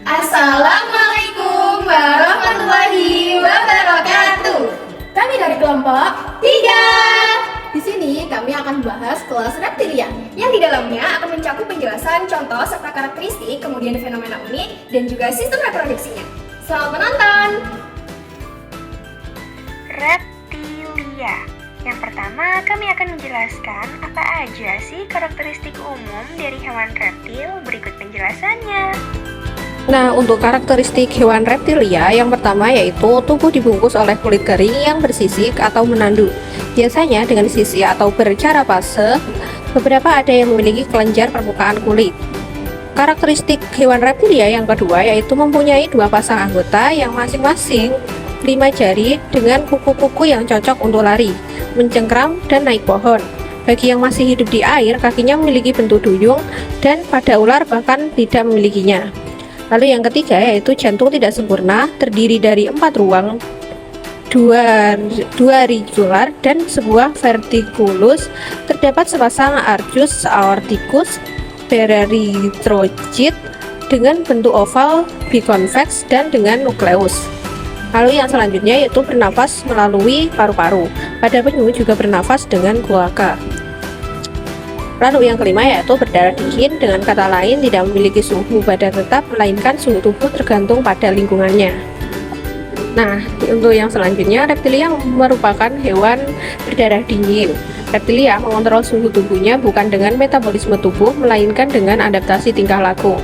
Assalamualaikum warahmatullahi wabarakatuh. Kami dari kelompok 3. Di sini kami akan membahas kelas reptilia. Yang di dalamnya akan mencakup penjelasan contoh serta karakteristik, kemudian fenomena unik dan juga sistem reproduksinya. Selamat menonton. Reptilia. Yang pertama, kami akan menjelaskan apa aja sih karakteristik umum dari hewan reptil. Berikut penjelasannya. Nah, untuk karakteristik hewan reptilia, yang pertama yaitu tubuh dibungkus oleh kulit kering yang bersisik atau menanduk. Biasanya dengan sisi atau bercarapase, beberapa ada yang memiliki kelenjar permukaan kulit. Karakteristik hewan reptilia yang kedua yaitu mempunyai dua pasang anggota yang masing-masing 5 jari dengan kuku-kuku yang cocok untuk lari, mencengkram, dan naik pohon. Bagi yang masih hidup di air, kakinya memiliki bentuk duyung dan pada ular bahkan tidak memilikinya. Lalu yang ketiga yaitu jantung tidak sempurna, terdiri dari 4 ruang, 2 rigular dan sebuah verticulus. Terdapat sepasang arcus aorticus pererythroid dengan bentuk oval biconvex dan dengan nukleus. Lalu yang selanjutnya yaitu bernafas melalui paru-paru. Pada penyu juga bernafas dengan kloaka. Lalu yang kelima yaitu berdarah dingin, dengan kata lain tidak memiliki suhu badan tetap, melainkan suhu tubuh tergantung pada lingkungannya. Nah, untuk yang selanjutnya, reptilia merupakan hewan berdarah dingin. Reptilia mengontrol suhu tubuhnya bukan dengan metabolisme tubuh, melainkan dengan adaptasi tingkah laku.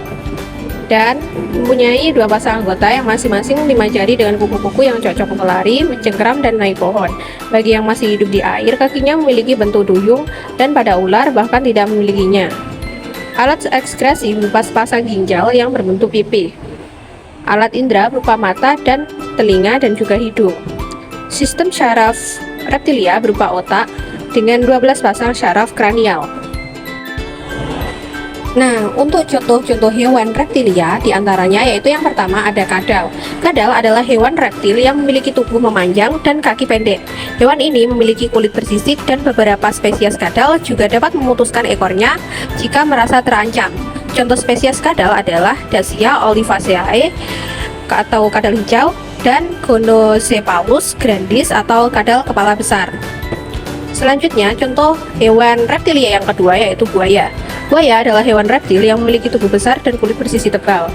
Dan mempunyai 2 pasang anggota yang masing-masing 5 jari dengan kuku-kuku yang cocok untuk lari, mencengkram, dan naik pohon. Bagi yang masih hidup di air, kakinya memiliki bentuk duyung dan pada ular bahkan tidak memilikinya. Alat ekskresi berupa sepasang ginjal yang berbentuk pipi. Alat indera berupa mata dan telinga dan juga hidung. Sistem syaraf reptilia berupa otak dengan 12 pasang syaraf kranial. Nah, untuk contoh-contoh hewan reptilia diantaranya yaitu yang pertama ada kadal. Kadal adalah hewan reptil yang memiliki tubuh memanjang dan kaki pendek. Hewan ini memiliki kulit bersisik dan beberapa spesies kadal juga dapat memutuskan ekornya jika merasa terancam. Contoh spesies kadal adalah Dacia olivaceae atau kadal hijau dan Gonocephalus grandis atau kadal kepala besar. Selanjutnya, contoh hewan reptilia yang kedua yaitu buaya. Buaya adalah hewan reptil yang memiliki tubuh besar dan kulit bersisi tebal.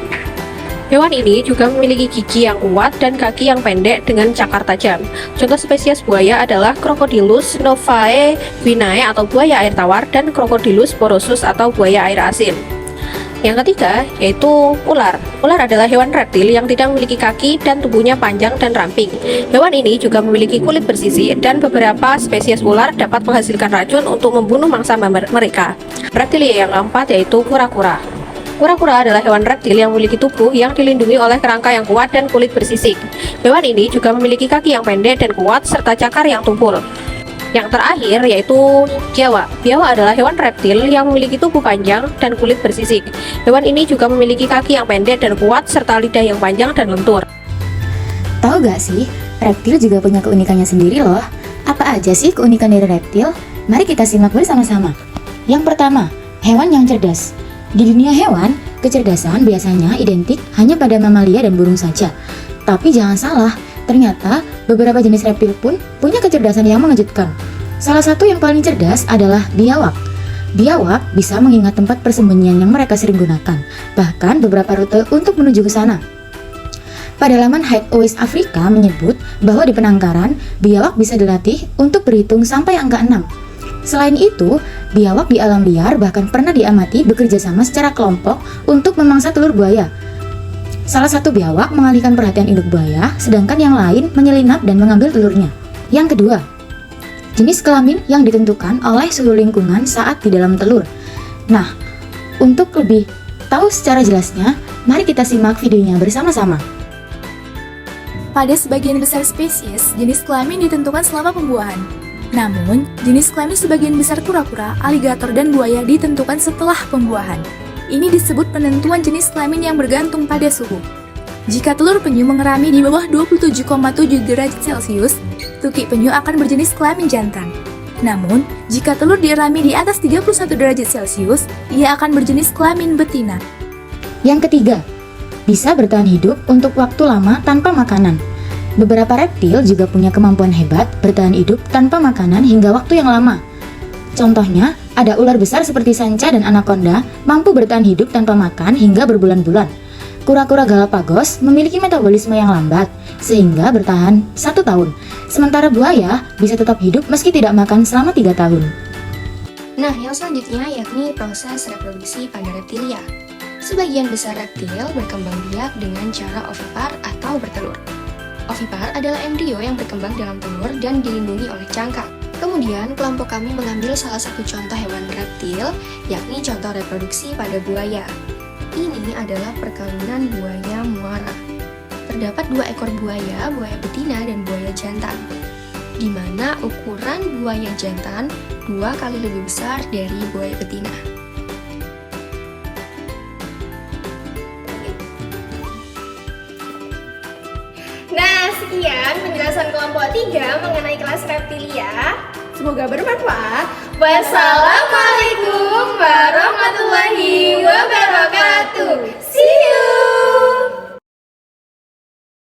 Hewan ini juga memiliki gigi yang kuat dan kaki yang pendek dengan cakar tajam. Contoh spesies buaya adalah Crocodylus novae vinae atau buaya air tawar dan Crocodylus porosus atau buaya air asin. Yang ketiga yaitu ular. Ular adalah hewan reptil yang tidak memiliki kaki dan tubuhnya panjang dan ramping. Hewan ini juga memiliki kulit bersisi dan beberapa spesies ular dapat menghasilkan racun untuk membunuh mangsa mereka. Reptilia yang keempat yaitu kura-kura. Kura-kura adalah hewan reptil yang memiliki tubuh yang dilindungi oleh kerangka yang kuat dan kulit bersisik. Hewan ini juga memiliki kaki yang pendek dan kuat serta cakar yang tumpul. Yang terakhir yaitu biawak. Biawak adalah hewan reptil yang memiliki tubuh panjang dan kulit bersisik. Hewan ini juga memiliki kaki yang pendek dan kuat serta lidah yang panjang dan lentur. Tahu gak sih, reptil juga punya keunikannya sendiri loh. Apa aja sih keunikan dari reptil? Mari kita simak bersama-sama. Yang pertama, hewan yang cerdas. Di dunia hewan, kecerdasan biasanya identik hanya pada mamalia dan burung saja. Tapi jangan salah, ternyata beberapa jenis reptil pun punya kecerdasan yang mengejutkan. Salah satu yang paling cerdas adalah biawak. Biawak bisa mengingat tempat persembunyian yang mereka sering gunakan, bahkan beberapa rute untuk menuju ke sana. Pada laman Hideout Afrika menyebut bahwa di penangkaran, biawak bisa dilatih untuk berhitung sampai angka 6. Selain itu, biawak di alam liar bahkan pernah diamati bekerja sama secara kelompok untuk memangsa telur buaya. Salah satu biawak mengalihkan perhatian induk buaya, sedangkan yang lain menyelinap dan mengambil telurnya. Yang kedua, jenis kelamin yang ditentukan oleh suhu lingkungan saat di dalam telur. Nah, untuk lebih tahu secara jelasnya, mari kita simak videonya bersama-sama. Pada sebagian besar spesies, jenis kelamin ditentukan selama pembuahan. Namun, jenis kelamin sebagian besar kura-kura, aligator, dan buaya ditentukan setelah pembuahan. Ini disebut penentuan jenis kelamin yang bergantung pada suhu. Jika telur penyu mengerami di bawah 27,7 derajat Celcius, tukik penyu akan berjenis kelamin jantan. Namun, jika telur dierami di atas 31 derajat Celcius, ia akan berjenis kelamin betina. Yang ketiga, bisa bertahan hidup untuk waktu lama tanpa makanan. Beberapa reptil juga punya kemampuan hebat bertahan hidup tanpa makanan hingga waktu yang lama. Contohnya, ada ular besar seperti sanca dan anaconda mampu bertahan hidup tanpa makan hingga berbulan-bulan. Kura-kura Galapagos memiliki metabolisme yang lambat, sehingga bertahan 1 tahun. Sementara buaya bisa tetap hidup meski tidak makan selama 3 tahun. Nah, yang selanjutnya yakni proses reproduksi pada reptilia. Sebagian besar reptil berkembang biak dengan cara ovipar atau bertelur. Ovipar adalah embrio yang berkembang dalam telur dan dilindungi oleh cangkang. Kemudian, kelompok kami mengambil salah satu contoh hewan reptil, yakni contoh reproduksi pada buaya. Ini adalah perkawinan buaya muara. Terdapat 2 ekor buaya betina dan buaya jantan, di mana ukuran buaya jantan 2 kali lebih besar dari buaya betina. Nah, sekian penjelasan kelompok 3 mengenai kelas reptilia. Semoga bermanfaat. Wassalamualaikum warahmatullahi wabarakatuh.